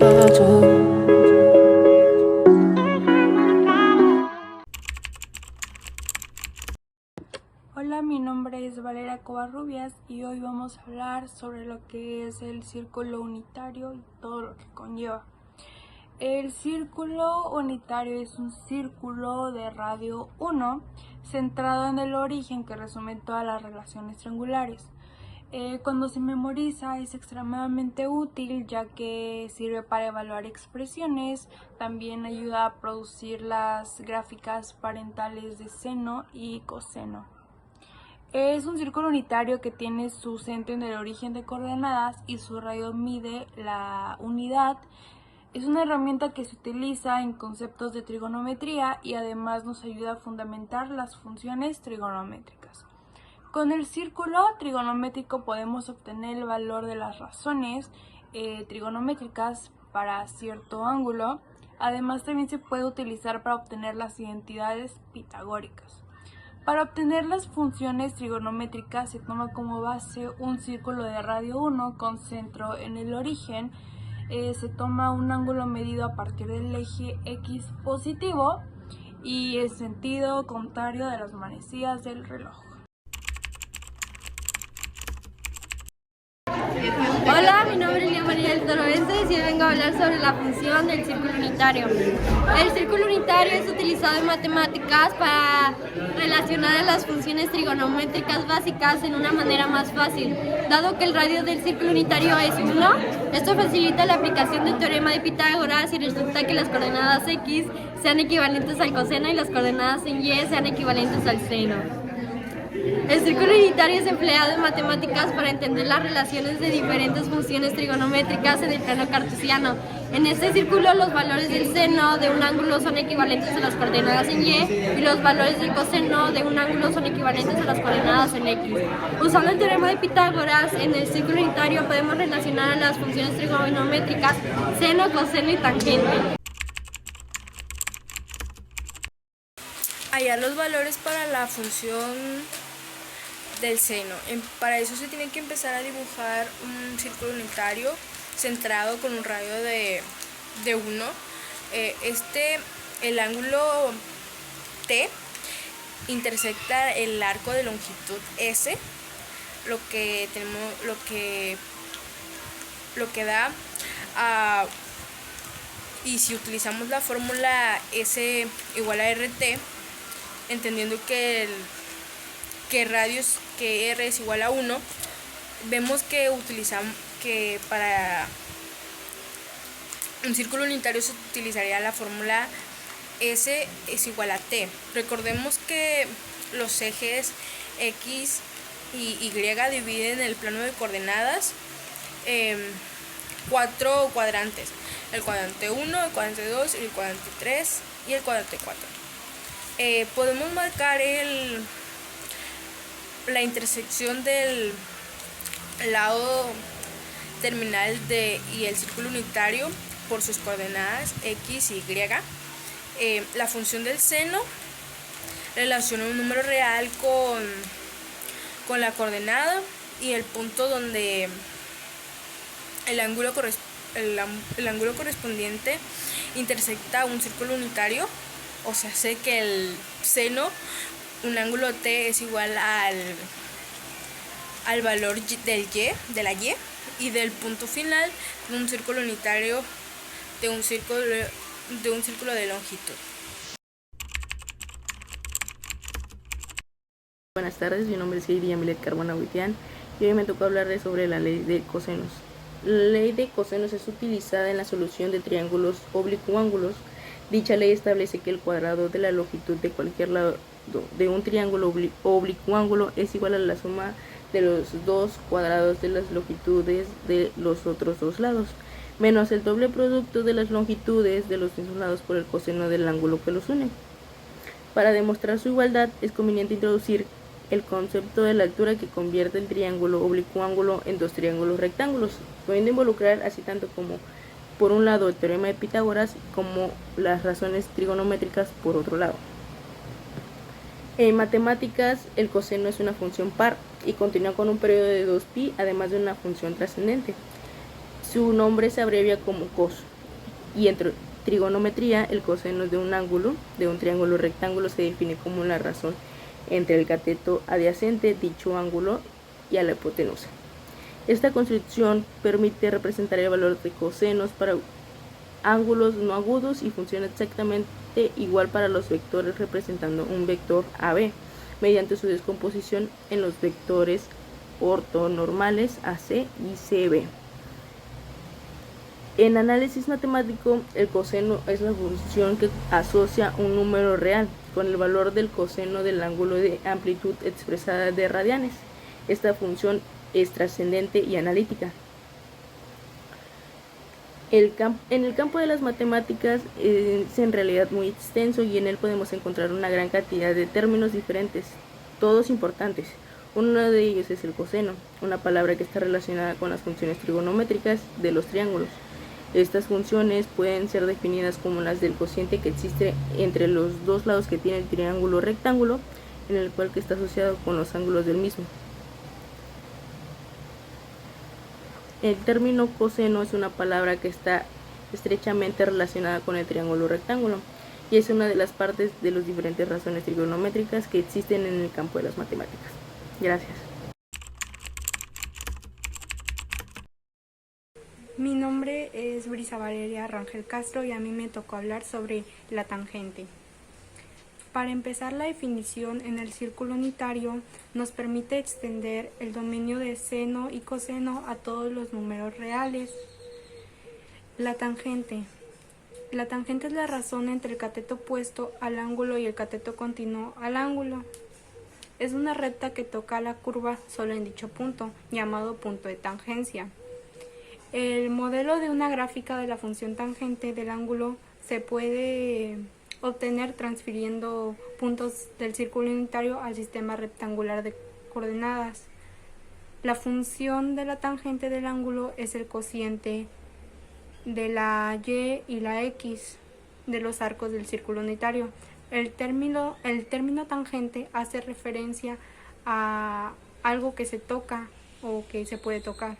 Hola, mi nombre es Valeria Covarrubias y hoy vamos a hablar sobre lo que es el círculo unitario y todo lo que conlleva. El círculo unitario es un círculo de radio 1 centrado en el origen que resume todas las relaciones triangulares. Cuando se memoriza es extremadamente útil, ya que sirve para evaluar expresiones, también ayuda a producir las gráficas parentales de seno y coseno. Es un círculo unitario que tiene su centro en el origen de coordenadas y su radio mide la unidad. Es una herramienta que se utiliza en conceptos de trigonometría y además nos ayuda a fundamentar las funciones trigonométricas. Con el círculo trigonométrico podemos obtener el valor de las razones trigonométricas para cierto ángulo. Además también se puede utilizar para obtener las identidades pitagóricas. Para obtener las funciones trigonométricas se toma como base un círculo de radio 1 con centro en el origen. Se toma un ángulo medido a partir del eje X positivo y el sentido contrario de las manecillas del reloj. Hola, mi nombre es Lía María del Toro Vences y hoy vengo a hablar sobre la función del círculo unitario. El círculo unitario es utilizado en matemáticas para relacionar las funciones trigonométricas básicas en una manera más fácil. Dado que el radio del círculo unitario es 1, esto facilita la aplicación del teorema de Pitágoras y resulta que las coordenadas X sean equivalentes al coseno y las coordenadas en Y sean equivalentes al seno. El círculo unitario es empleado en matemáticas para entender las relaciones de diferentes funciones trigonométricas en el plano cartesiano. En este círculo, los valores del seno de un ángulo son equivalentes a las coordenadas en Y y los valores del coseno de un ángulo son equivalentes a las coordenadas en X. Usando el teorema de Pitágoras, en el círculo unitario podemos relacionar a las funciones trigonométricas seno, coseno y tangente. Hallar los valores para la función del seno. Para eso se tiene que empezar a dibujar un círculo unitario centrado con un radio de 1. El ángulo T intersecta el arco de longitud S, lo que da y si utilizamos la fórmula S igual a RT, entendiendo que R es igual a 1, vemos que para un círculo unitario se utilizaría la fórmula S es igual a T. Recordemos que los ejes X y Y dividen el plano de coordenadas en 4 cuadrantes: el cuadrante 1, el cuadrante 2, el cuadrante 3 y el cuadrante 4. Podemos marcar la intersección del lado terminal y el círculo unitario por sus coordenadas X y Y. La función del seno relaciona un número real con la coordenada y el punto donde el ángulo correspondiente intersecta un círculo unitario. O sea, sé que el seno, un ángulo T es igual al valor de la Y y del punto final de un círculo unitario de un círculo de longitud. Buenas tardes, mi nombre es Heidi Yamilet Carbona Huitián y hoy me tocó hablarles sobre la ley de cosenos. La ley de cosenos es utilizada en la solución de triángulos oblicuángulos. Dicha ley establece que el cuadrado de la longitud de cualquier lado de un triángulo oblicuángulo es igual a la suma de los dos cuadrados de las longitudes de los otros dos lados, menos el doble producto de las longitudes de los mismos lados por el coseno del ángulo que los une. Para demostrar su igualdad es conveniente introducir el concepto de la altura que convierte el triángulo oblicuángulo en dos triángulos rectángulos, pudiendo involucrar así tanto como por un lado el teorema de Pitágoras como las razones trigonométricas por otro lado. En matemáticas, el coseno es una función par y continúa con un periodo de 2π, además de una función trascendente. Su nombre se abrevia como cos. Y en trigonometría, el coseno de un ángulo, de un triángulo rectángulo, se define como la razón entre el cateto adyacente, dicho ángulo, y a la hipotenusa. Esta construcción permite representar el valor de cosenos para ángulos no agudos y funciona exactamente igual para los vectores, representando un vector AB mediante su descomposición en los vectores ortonormales AC y CB. En análisis matemático, el coseno es la función que asocia un número real con el valor del coseno del ángulo de amplitud expresada de radianes. Esta función es trascendente y analítica. En el campo de las matemáticas es en realidad muy extenso y en él podemos encontrar una gran cantidad de términos diferentes, todos importantes. Uno de ellos es el coseno, una palabra que está relacionada con las funciones trigonométricas de los triángulos. Estas funciones pueden ser definidas como las del cociente que existe entre los dos lados que tiene el triángulo rectángulo, en el cual que está asociado con los ángulos del mismo. El término coseno es una palabra que está estrechamente relacionada con el triángulo rectángulo y es una de las partes de las diferentes razones trigonométricas que existen en el campo de las matemáticas. Gracias. Mi nombre es Brisa Valeria Rangel Castro y a mí me tocó hablar sobre la tangente. Para empezar, la definición en el círculo unitario nos permite extender el dominio de seno y coseno a todos los números reales. La tangente. La tangente es la razón entre el cateto opuesto al ángulo y el cateto continuo al ángulo. Es una recta que toca la curva solo en dicho punto, llamado punto de tangencia. El modelo de una gráfica de la función tangente del ángulo se puede obtener transfiriendo puntos del círculo unitario al sistema rectangular de coordenadas. La función de la tangente del ángulo es el cociente de la y y la x de los arcos del círculo unitario. El término tangente hace referencia a algo que se toca o que se puede tocar.